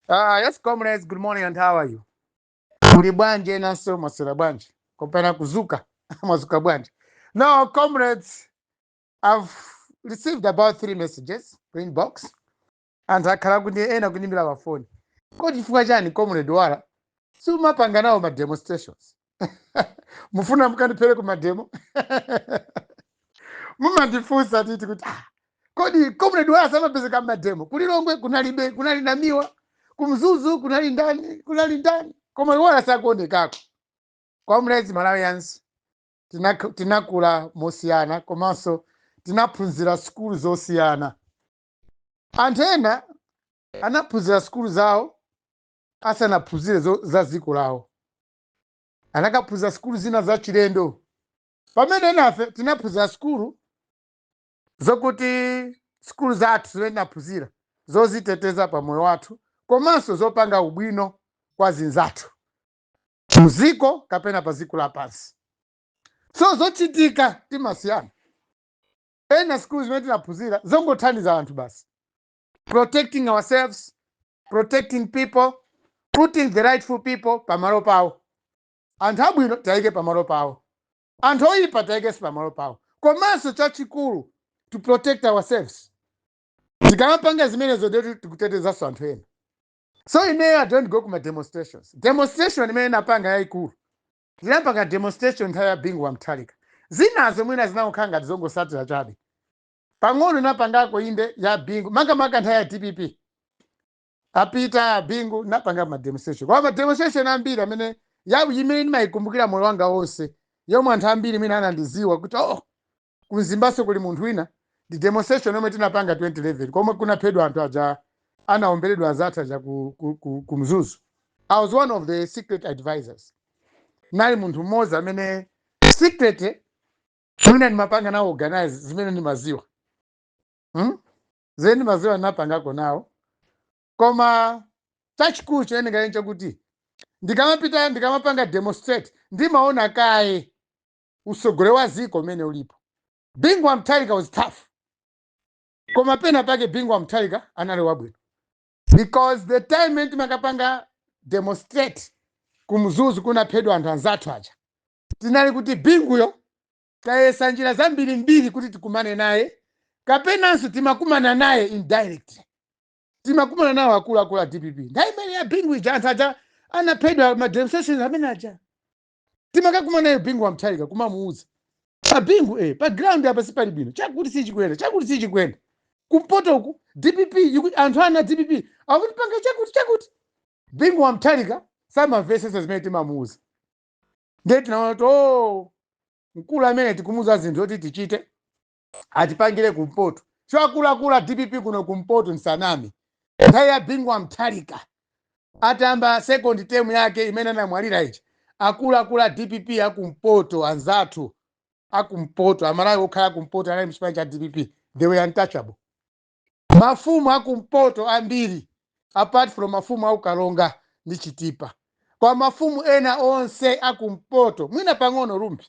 Yes, comrades, good morning and how are you? Muli bwanje naso masera bwanje. Kopana kuzuka, mazuka bwanje. Now, comrades, I've received about 3 messages, green box, and akala kundi ena kunimbira wa phone. Kodi chifukwa chani comrade wala? Sumapanga nawo ma demonstrations. Mufuna mukandipere ku mademo. Mumandifunsa titi kuti kodi comrade wala samapezeka mademo. Kulilongwe kunalinamiwa, kumzuzu kunalindani. Koma wala sakuonekako. Comrades Malawians, tinakula mosiyana, komanso tinaphunzira skulu zosiyana. Anthu ena anaphunzira skulu zawo asanaphunzire za dziko lawo. Anakaphunzira skulu zina za chilendo. Pamene nafe tinaphunzira skulu zokuti skulu zathu zimene tinaphunzira zoziteteza pa moyo wathu, komanso zopanga ubwino kwa zinzathu muziko kapena pa dziko lapansi. So zochitika timasiyana. Ena skulu zimene tinaphunzira zongothandiza anthu basi. Protecting ourselves, protecting people, putting the rightful people pamalo pawo. Anthu abwino tayike pamalo pawo. Anthu oyipa tayikenso pamalo pawo. Komanso chachikulu to protect ourselves. Tikamapanga zimenezo ndetu tikutetezanso anthu ena. So I don't go kuma demonstrations. Demonstration imene napanga yayikulu. Tinapanga demonstration nthawi ya bingu wa Mutharika. Zinazo mwina zinakukhala zongosatira chabe. Pang'ono napangako inde ya bingu maka nthawi ya DPP. Apita bingu napanga ma demonstration. Kwa ma demonstration ambiri amene imene ndimayikumbukira moyo wanga wonse. Yomwe anthu ambiri mwina anandiziwa kuti kunzimbaso kuli munthu wina ndi demonstration yomwe tinapanga 2011 komwe kunaphedwa anthu aja anaomberedwa azathu aja ku Mzuzu. I was one of the secret advisors. Nali munthu mmodzi amene secret mwina ndimapanga nawo organize zimene ndimaziwa. Zeni maziwa napangako nawo. Koma chachikulu choyenera nchokuti ndikamapanga demonstrate ndimaona kaye usogole wa ziko umene ulipo. Bingu wa Mutharika was tough. Koma pena pake bingu wa Mutharika anali wabwino. Because the time ndimakapanga demonstrate ku Mzuzu kunaphedwa anthu anzathu aja. Tinali kuti binguyo tayesa njira zambiri kuti tikumane naye. Kapenanso timakumana naye indirect. Timakumana nawo akulu a DPP. Ndaimene ya bingu ija anthu aja anaphedwa ma demonstrations amene aja. Timakakumana naye bingu wa Mutharika kumamuuza. Pa bingu pa ground apa sipali bwino. Chakuti sichikwenda. Kumpoto uku DPP anthu ana DPP akutipanga chakuti. Bingu wa Mutharika samamvesesa zimene timamuuza. Ndiye tinaona kuti mkulu amene tikumuuza zinthu zoti tichite atipangire kumpoto. So akulu DPP kuno kumpoto nsanami. Nthawi ya bingu wa Mutharika atamba second term yake imene anamwalira ichi. Akulu DPP akumpoto anzathu akumpoto amalawi okhala kumpoto anali mchipani cha DPP. They were untouchable. Mafumu akumpoto ambiri apart from mafumu aukalonga ndi Chitipa. Kwa mafumu ena onse akumpoto mwina pang'ono rumpi.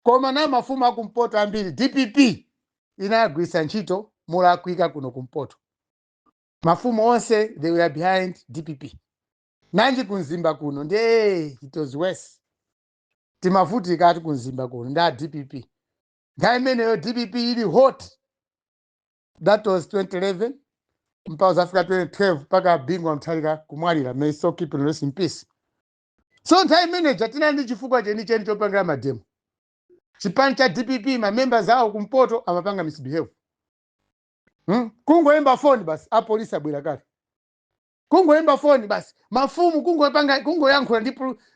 Koma na mafumu akumpoto ambiri DPP inagwisa ntchito molakwika kuno kumpoto. Mafumu onse they were behind DPP. Nanji kunzimba kuno it was worse. Timavutika ati kunzimba kuno nda DPP. Ndaimeneyo DPP ili hot. That was 2011. Mpaka Africa 2012 paka bingu wa Mutharika kumwalira. May so keep in rest in peace. So nthawi jatina ndi chifukwa cheni chopangira mademo. Chipani cha DPP ma members awo kumpoto amapanga misbehave. Kungoyimba phone basi apolisi abwera kale. Kungoyimba phone basi mafumu kungoyankhula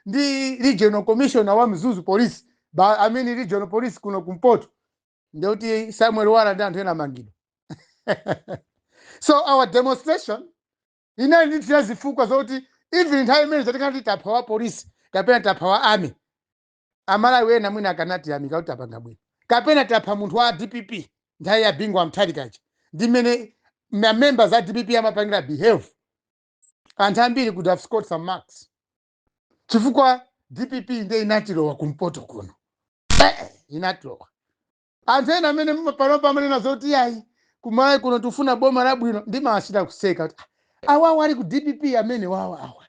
ndi regional commissioner wa Mzuzu police regional police kuno kumpoto. Ndeuti Samuel Wala ndi anthu ena mangidwa. So our demonstration inali ndi zifukwa zoti even nthawi imene zatikati taphawa police kapena taphawa army amalawi ena mwina akanati amika kuti apanga bwino kapena tapha munthu wa DPP nthawi ya bingu wa Mutharika ichi ndimene members za DPP amapangira behave anthu ambiri could have scored some marks chifukwa DPP ndiye inatilowa kumpoto kuno inatilowa anthu ena amene panopa amanena zoti yayi kumalawi kuno tufuna boma labwino ndimawachita kuseka awa wali ku DPP amene awa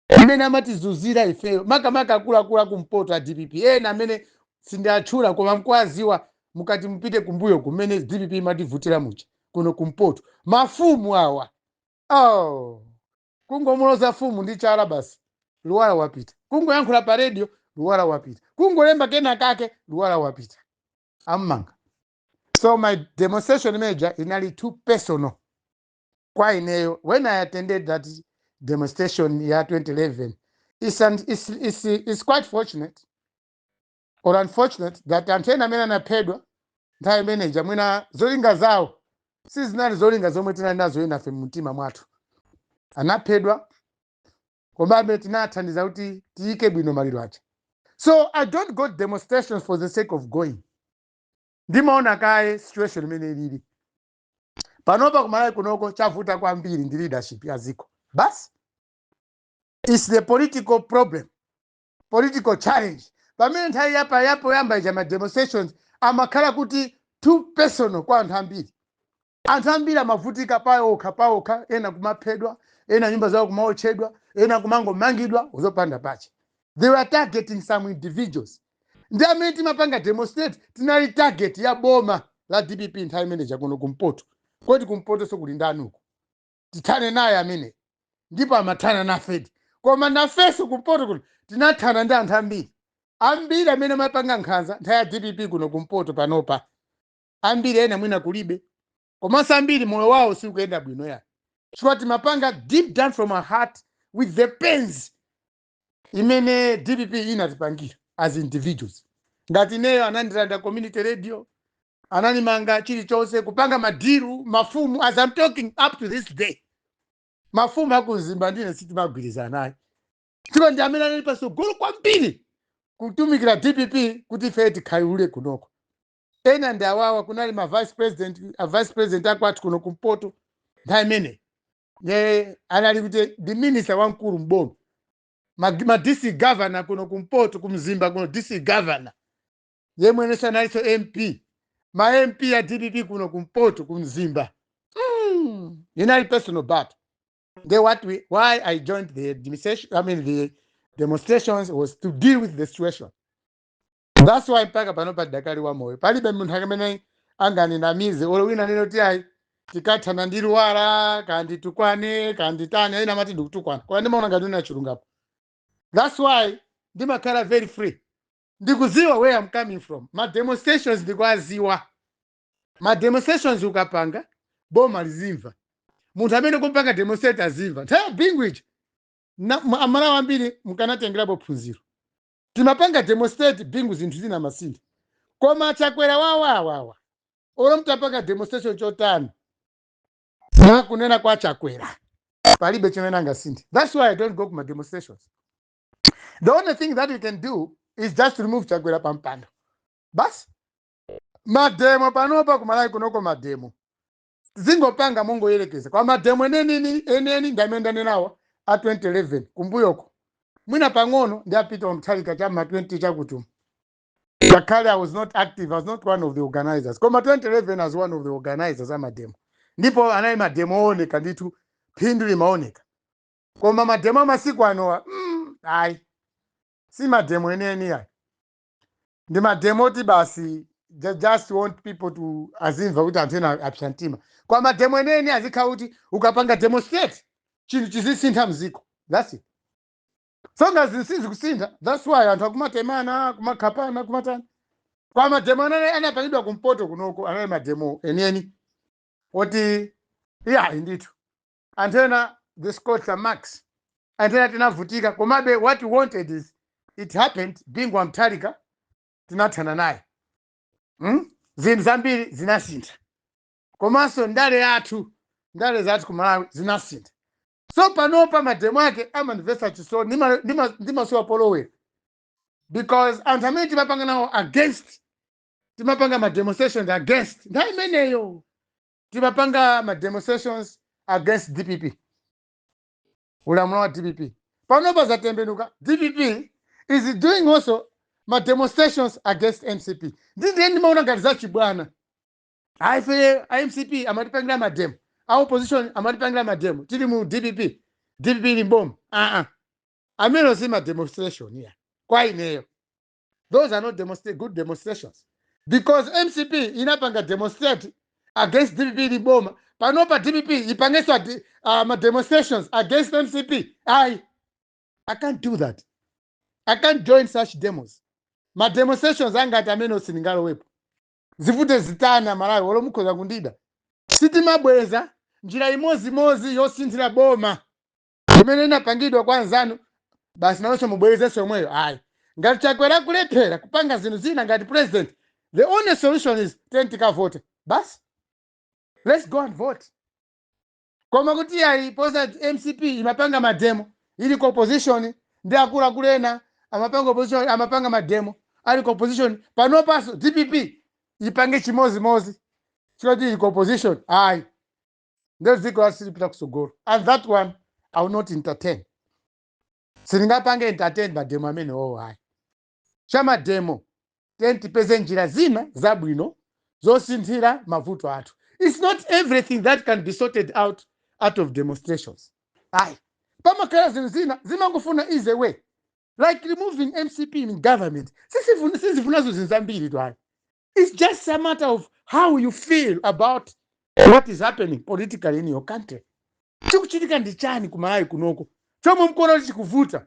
amene amatizuzira ifeyo makamaka akuluakulu kumpoto a DPP ena amene sindiatchula koma mkwaziwa mukati mpite kumbuyo kumene DPP imativutira mucha kuno kumpoto mafumu awa kungomuloza fumu ndi chala basi luwala wapita, kungoyankhula pa radio luwala wapita, kungolemba kena kake luwala wapita amanga. So my demonstration major inali too personal kwa ineyo. When I attended that demonstration ya 2011, it's quite fortunate or unfortunate that antena amene anapedwa nthawi manager mwina zolinga zawo sizinali zolinga zomwe tinali nazo inafe mumtima mwathu, anapedwa komabe tinathandiza kuti tiyike bwino maliro acha. So I don't go to demonstrations for the sake of going. Ndimaona kaye situation imene ilili panopa kumalawi kunoko chavuta kwambiri ndi leadership ya ziko basi. It's the political problem, political challenge. Pamene nthawi yapo yamba ija ma demonstrations amakhala kuti too personal kwa anthu ambiri. Anthu ambiri amavutika paokha ena kumaphedwa, ena nyumba zawo kumaotchedwa, ena kumangomangidwa uzopanda pache. They were targeting some individuals. Ndi amene timapanga demonstrate tinali target ya boma la DPP nthawi manager kuno kumpoto. Kodi kumpoto sokulindani uko tithane naye amene ndipo amathana nafedi koma nafeso kumpoto kuno tinathana ndi anthu ambiri amene amapanga nkhanza nthawi ya DPP kuno kumpoto panopa. Ambiri ena mwina kulibe komanso ambiri moyo wawo sikuyenda bwino ya chifukwa timapanga deep down from our heart with the pains imene DPP inatipangira as individuals. Ngati neyo anandiranda community radio, ananimanga chilichonse kupanga madiru mafumu, as I'm talking up to this day mafumu akuzimba ndine sitimagwiriza naye chifukwa ndi amene anali pasogolo kwambiri kutumikira DPP kuti ife tikhayule kunoko. Ena ndi awawa kunali ma vice president akwati kuno kumpoto nthawi imene anali kuti the minister wamkulu mboma ma DC governor kuno kumpoto kumzimba kuno DC governor yemwene sanaliso MP ma MP ya DPP kuno kumpoto kumzimba. Inali personal battle. Why I joined the the demonstrations was to deal with the situation. That's why mpaka panopa dakali wa moyo palibe munthu amene anganinamize olo wina neno ti ayi tikathana ndi luwala kandi tukwane kandi tane ina mati ndikutukwana kwa ndimaona ngati una chilungapo. That's why ndimakhala very free, ndikuziwa where I'm coming from. Ma demonstrations ndikwaziwa, ma demonstrations ukapanga boma lizimva, munthu amene kupanga demonstrate azimva nthawi bingwich amala wambiri mukanatengerapo phunziro. Timapanga demonstrate bingu zinthu zina masindi koma chakwera wawa olo mtapanga demonstration chotani kunena kwa chakwera palibe chimene angasindi. That's why I don't go to my demonstrations. The only thing that you can do is just to remove chakwera pampando basi. Mademo panopa kumalawi kunoko mademo zingopanga mongo yelekeza kwa mademo eneni ndamendane nawo a 2011 kumbuyoko mwina pang'ono ndiapita mthalika chama 20 chakutu. Jakale I was not active, I was not one of the organizers. Koma 2011 as one of the organizers amademo. Ndipo anali mademo oneka nditu phindu limaoneka. Koma mademo masiku anowa ayi si mademo eneni ya. Ndi mademo ti basi just want people to azimva kuti antena abshantima. Kwa mademo eneni azikha kuti ukapanga demonstrate chinthu chizisintha mziko. That's it. Songa zisizi kusinda. That's why anthu akumatemana kumakhapana kumatana kwa mademo anapangidwa kumpoto kunoko anali mademo eneni oti ndithu antena the Scots Max antena tinavutika komabe what we wanted is it happened bingwa mthalika tinathana naye. Zinthu zambiri zinasintha komanso ndale zathu kumalawi zinasintha. So panopa mademo ake amandivesa chisoni ndimasiwa polowera because anthu amene timapanga nawo against, timapanga ma demonstrations against nthawi imeneyo timapanga ma demonstrations against DPP, ulamuliro wa DPP. Panopa zatembenuka, DPP is doing also ma demonstrations against MCP. Ndimaona ngati zachibwana. Aife MCP amatipangira mademo opposition amatipangira mademo tili mu DPP ili mboma amene osima demonstration here kwa ineyo. Those are not good demonstrations, because MCP inapanga demonstrate against DPP ili mboma, panopa DPP ipangeswa demonstrations against MCP. I can't do that. I can't join such demos. Ma demonstrations angati amene osiningalo wepo zivute zitana Malawi wolo mukhoza kundida sitimabweza njira imodzi yosinthira boma imene inapangidwa kwa nzanu basi nawonso mubwerezenso yomweyo. Ayi, ngati Chakwera kulephera kupanga zinthu zina ngati president, the only solution is tikavote basi, let's go and vote. Koma kuti ayi posa MCP imapanga mademo ili ku opposition ndi akulu ena amapanga opposition amapanga mademo ali ku opposition, panopaso DPP ipange chimodzimodzi choti ku opposition. Ayi, ndeziko asipita kusogolo, and that one I will not entertain. Siningapange entertain mademo amene ayi chama demo 20% njira zina zabwino zosinthira mavuto athu. It's not everything that can be sorted out of demonstrations. Ayi, pamakhala zinthu zina zimangofuna easy way, like removing MCP in government. Sizifunazo zinthu zambiri tu ayi. It's just a matter of how you feel about what is happening politically in your country. Chikuchitika ndi chani kumalawi kunoko chomwe mkuona chikuvuta.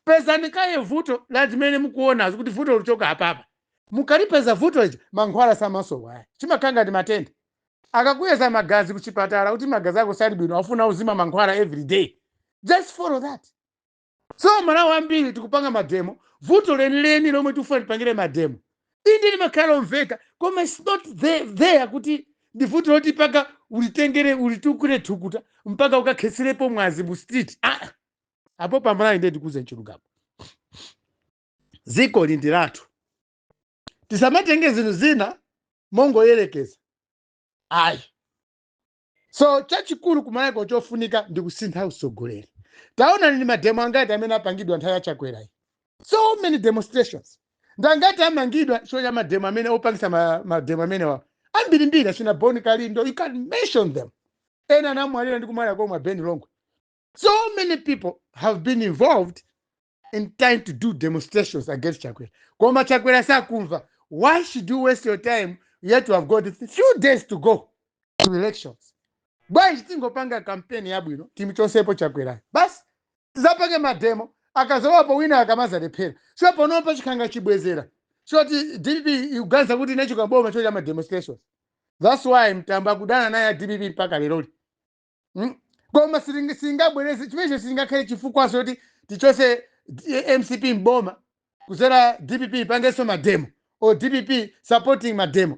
Pezani kaye vuto la zimene mukuona kuti vuto luchoka apapa. Mukalipeza vuto ichi mankhwala samasowa aya chimakanga ndi matenda. Akakuyeza magazi kuchipatala kuti magazi ako sali bwino afuna uzima mankhwala every day. Just follow that. So Malawi ambiri tikupanga mademo vuto lenileni lomwe tifuna tipangire mademo indi limakhala omveka, koma it's not there kuti ndi vuto loti paka ulitengere ulitukule thukuta mpaka ukakheserepo mwazi mu street. Apo pamalawi ndi tikuze nchilungamo. Ziko lindi lathu tisamatenge zinthu zina mongoyerekeza. Ayi, so chachikulu kumalawi chofunika ndi kusintha usogoleri. Taona ni mademo angati amene apangidwa nthawi ya Chakwera. So many demonstrations ndangati amangidwa shoya mademo amene opangisa mademo amene wa ambirimbiri asina Boni Kalindo, you can mention them. Ena namwalira ndi kumwalira komwe Beni Longwe. So many people have been involved in trying to do demonstrations against Chakwera. Koma Chakwera sakumva. Why should you waste your time? You have to have got a few days to go to elections. Why tingopanga campaign yabwino timichosepo Chakwera. Bas tizapange mademo akazowapo wina akamaza lephera. So panopa chikhanga chibwezera. So DPP uganza kuti necho kaboma choja ma demonstrations. That's why mtamba kudana naye DPP mpaka lero. Koma singabwereze chimene singakhale chifukwa soti tichose MCP mboma kuzera DPP pangeso mademo or DPP supporting mademo.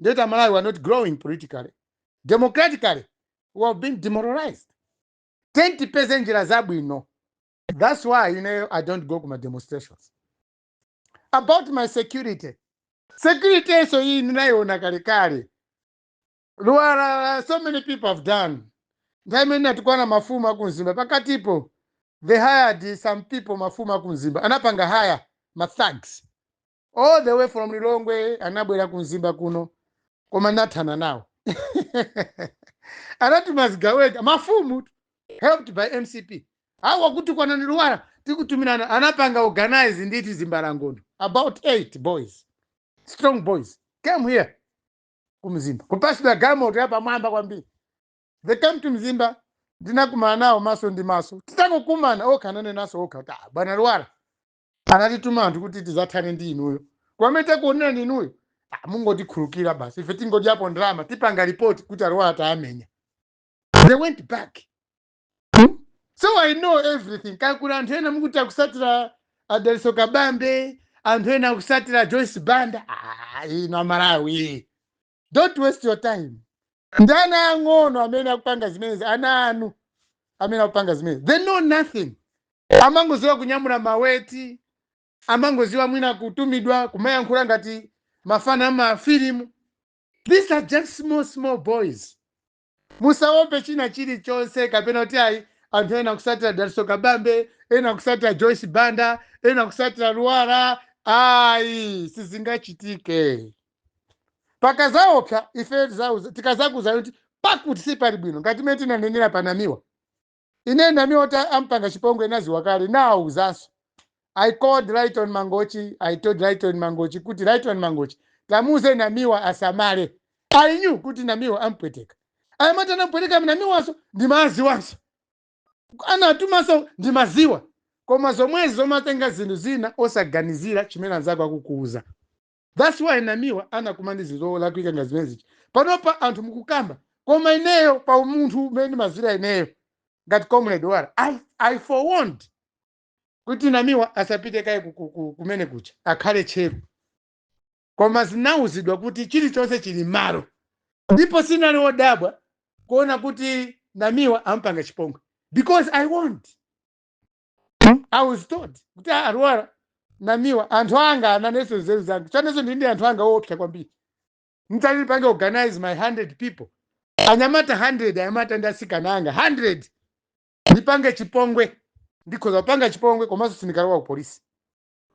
Data Malawi are not growing politically. Democratically, we have been demoralized. 20% njira zabwino. That's why, I don't go to my demonstrations. About my security. Security so ninayoona kale. Luara, so many people have done. Ndamene tukwana na mafuma kunzimba pakatipo. They hired some people mafuma kunzimba. Anapanga hire ma thugs. All the way from Lilongwe anabwera kunzimba kuno. Koma nathana nawo. Anati mazigaweka mafumu helped by MCP. Hawa kuti kwa nani Luara tikutumirana anapanga organize nditi Zimbalangondo. About 8 boys. Strong boys. Came here. Kumzimba. Kupasula gamo hapa mwamba kwambiri. They came to Mzimba. Ndinakumana nao maso ndi maso. Titango kumana kanane naso okata. Bwana Luara. Anatituma anthu kuti tizathane ndi inuyo. Kwamete kuonera ndi inuyo. Mungo tikhulukira basi. Ife tingo japo drama tipanga report kuti Luara taamenya. They went back. So I know everything. Kakula anthu ena mukuti akusatira Adelso Kabambe, anthu ena akusatira Joyce Banda. Ino Malawi. Don't waste your time. Ndana ngono amene akupanga zimene ana anu amene akupanga zimene. They know nothing. Amangoziwa kunyamula maweti, amangoziwa mwina kutumidwa kumayankhula ngati mafana ma film. These are just small boys. Musawope china chili chonse kapena kuti ayi anthu ena kusatira Adelso Kabambe, ena kusatira Joyce Banda, ena kusatira Luara. Sizingachitike. Pakazaopya ife zauza tikazakuza kuti pakuti sipali bwino ngati mene tinanenera panamiwa ine namiwa ta ampanga chipongwe naziwa kale naawuzanso. I called Lighton Mangochi, I told Lighton Mangochi kuti Lighton Mangochi tamuze namiwa asamale. I knew kuti namiwa ampweteka. Ayamata nampweteka namiwaso ndimaziwanso. Anatumaso ndimaziwa. Koma zomwezi zomatenga zinthu zina osaganizira chimene anzako akukuuza. That's why namiwa anakumanizi zolakwika nga zimenezi. Panopa anthu mukukamba koma ineyo pa munthu umene mazira ineyo ngati comrade wala I forewarned kuti namiwa asapite kaye kumene kucha akhale chero. Koma zinauzidwa kuti chilichonse chili malo. Ndipo sinali wodabwa kuona kuti namiwa ampanga chipongwe because I warned. I was told kuti arwara namiwa anthu anga ananeso nzeru zangu chaneso ndindi anthu anga opsa kwambiri. Mtali pange organize my 100 people. Anyamata 100 anyamata ndasikana anga 100 nipange chipongwe ndikhoza panga chipongwe komanso sindikalowa ku polisi.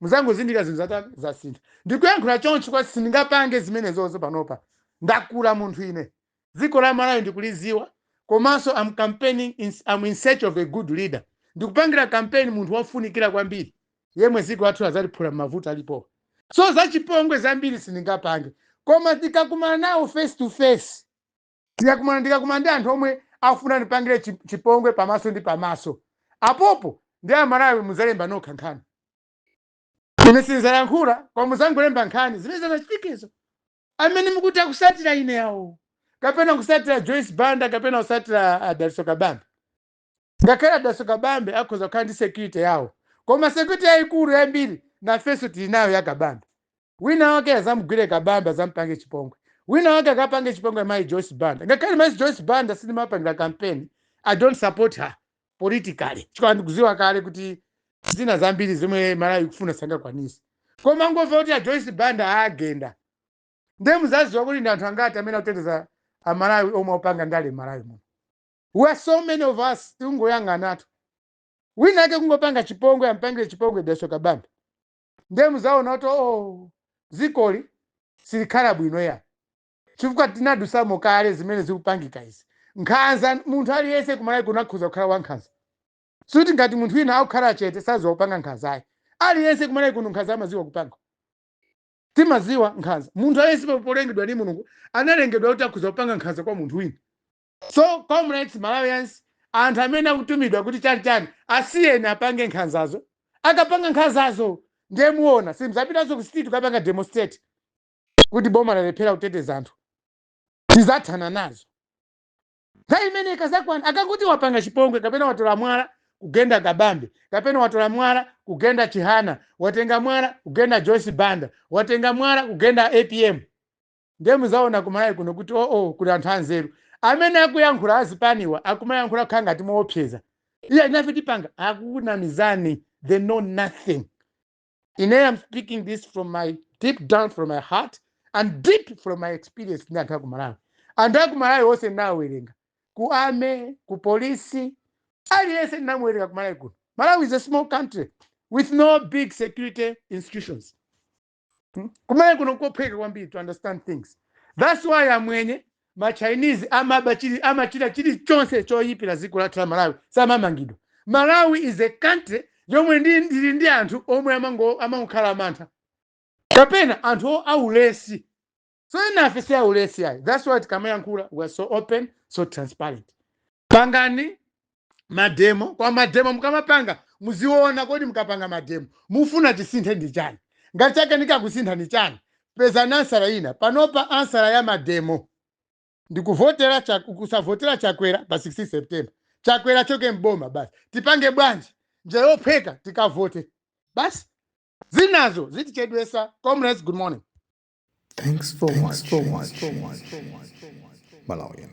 Muzangu zindika zinthu zasintha. Ndikuyankhula chonchi kwa sindingapange zimene zonse panopa. Ndakula munthu ine. Dziko la Malawi ndikuliziwa komanso I'm in search of a good leader. Ndikupangira campaign munthu wafunikira kwambiri. Yemwe ziko athu azaliphula mavuto alipo. So za chipongwe zambiri sindingapange. Koma ndikakumana nawo face to face. Ndikakumana ndi anthu omwe afuna ndipangire chipongwe pamaso ndi pamaso. Apopo ndi Amalawi muzalemba nokha nkhani. Ine sinzayankhula kwa muzangolemba nkhani zimene zachitikizo. Amene mukuti akusatira ine yawo. Kapena kusatira Joyce Banda kapena kusatira Daliso Kabambe. Ngakhale Daliso Kabambe akhoza kukhala ndi security yawo. Koma security yayikulu yambiri na feso tilinayo ya Kabambe. Wina wake azamugwire Kabambe azampange chipongwe. Wina wake akapange chipongwe mai Joyce Banda. Ngakhale mai Joyce Banda sindimapangira campaign. I don't support her politically. Chikwa ndikuziwa kale kuti zina zambiri zimwe Malawi kufuna sangakwanisi. Koma ngomva kuti Joyce Banda agenda. Ndemu zaziwa kuti ndi anthu angati amene akuteteza Amalawi omwe opanga ndale Malawi muno. We are so many of us tingoyang'anatu. Wina yake kungopanga chipongwe ampangire chipongwe Daliso Kabambe. Ndemu zaona kuti zikoli silikhala bwino ya. Chifukwa tinadusamo kale zimene zikupangika izi. Nkhanza munthu aliyense ku Malawi kunakhuza kukhala wankhanza. Suti ngati munthu wina akukhala chete sazopanga nkhanzayi. Aliyense ku Malawi kuno nkhanza amaziwa kupanga. Timaziwa nkhanza. Munthu aliyense polengedwa ndi Mulungu analengedwa kuti akhuza kupanga nkhanza kwa munthu wina. So comrades Malawians anthu amene akutumidwa kuti chani asiyeni apange nkhanzazo. Akapanga nkhanzazo ndiye muona simzapitanso ku street kapanga demonstrate kuti boma lalephera kuteteza anthu. Tizathana nazo. Nthawi imene ikazakwana akakuti wapanga chipongwe kapena watola mwala kugenda Kabambe kapena watola mwala kugenda Chihana watenga mwala kugenda Joyce Banda watenga mwala kugenda APM. Ndiye muzaona ku Malawi kuno kuti kuli anthu anzeru amene akuyankhula azipaniwa akumayankhula kukhala ngati moopseza. Iye inafe tipanga akuna mizani. They know nothing. I am speaking this from my deep down from my heart and deep from my experience ndi anthu aku Malawi. Anthu aku Malawi onse nawerenga ku ame ku polisi aliyense namuwerenga ku Malawi kuno. Malawi is a small country with no big security institutions. Ku Malawi kuno kophweka kwambiri to understand things. That's why amwenye ma Chinese amachita chilichonse choyipira dziko lathu la Malawi samamangidwa. Malawi is a country yomwe ndili ndi anthu omwe amangokhala amantha kapena anthu aulesi. So inafe si aulesi ayi. That's why tikamayankhula we are so open, so transparent. Pangani mademo kwa mademo mukamapanga muziona kodi mukapanga mademo mufuna chisinthe ndi chani. Ngati chake nikakusintha ndi chani peza ansara ina panopa ansara ya mademo ndikuvotera kusavotera Chakwera pa 16 September. Chakwera choke mboma basi tipange bwanji nje yopheka tikavote basi zinazo zitichedwesa. Comrades, good morning. Thanks for much. Malawian.